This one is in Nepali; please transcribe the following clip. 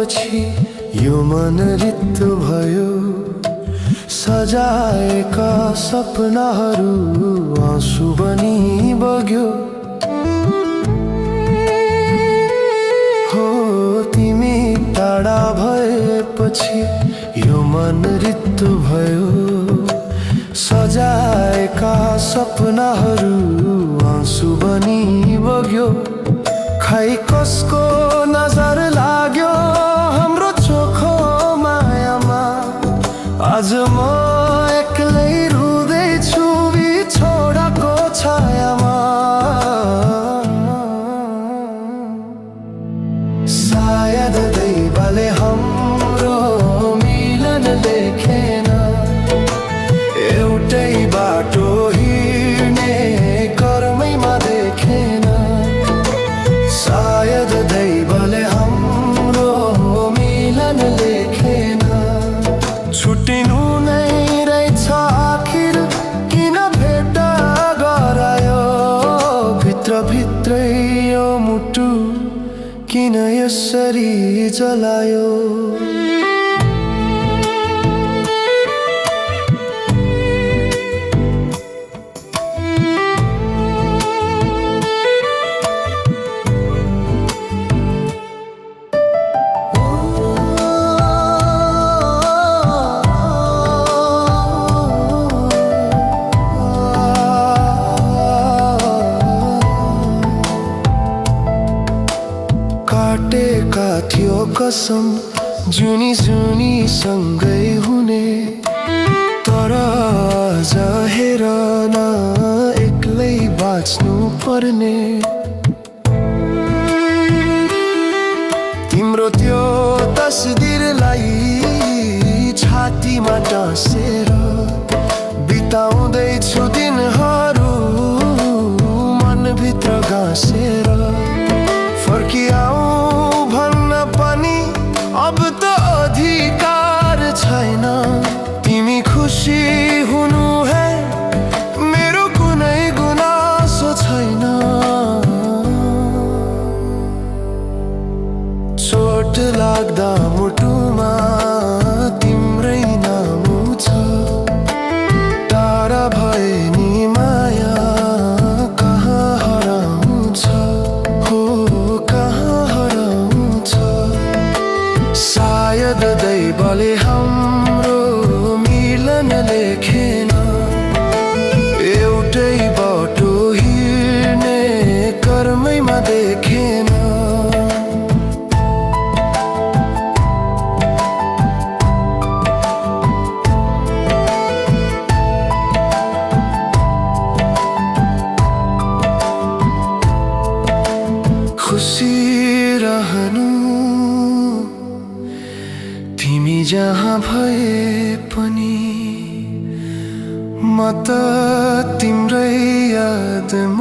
भएपछि यो मन रित्तो भयो। सजाएका सपनाहरू आँसु बनी बग्यो। हो तिमी टाढा भएपछि यो मन रित्तो भयो। सजाएका सपनाहरू आँसु बनी बग्यो। खै कसको नजर लाग्यो हाम्रो चोखो मायामा। आज म एक्लै रुँदैछु बिछोडको छायामा। सायद दैवले हाम्रो मिलन लेखेन। एउटै बाटो हिँड्ने कर्मैमा देखेन। सायद दैवले हाम्रो मिलन लेखेन। छुट्टिनु नै रहेछ आखिर किन भेट गरायो। भित्रभित्रै यो मुटु किन यसरी जलायो। काटेका थियो कसम जुनी जुनी सँगै हुने। तर आज हेर न एक्लै बाँच्नु पर्ने। तिम्रो त्यो तस्बिरलाई छातीमा टाँसेर बिताउँदैछु दिनहरू मनभित्र गाँसेर। फर्किआऊ भन्न पनि अब त अधिकार छैन। तिमी खुसी हुनु है मेरो कुनै गुनासो छैन। चोट लाग्दा मुटुमा तिम्रै नाम छ। टाढा भए नि माया कहाँ हराउँछ। सायद दैवले हाम्रो मिलन लेखेन। एउटै बाटो हिँड्ने कर्मैमा देखेन। खुसी रहनु तिमी जहाँ भए पनि म त तिम्रै यादमा।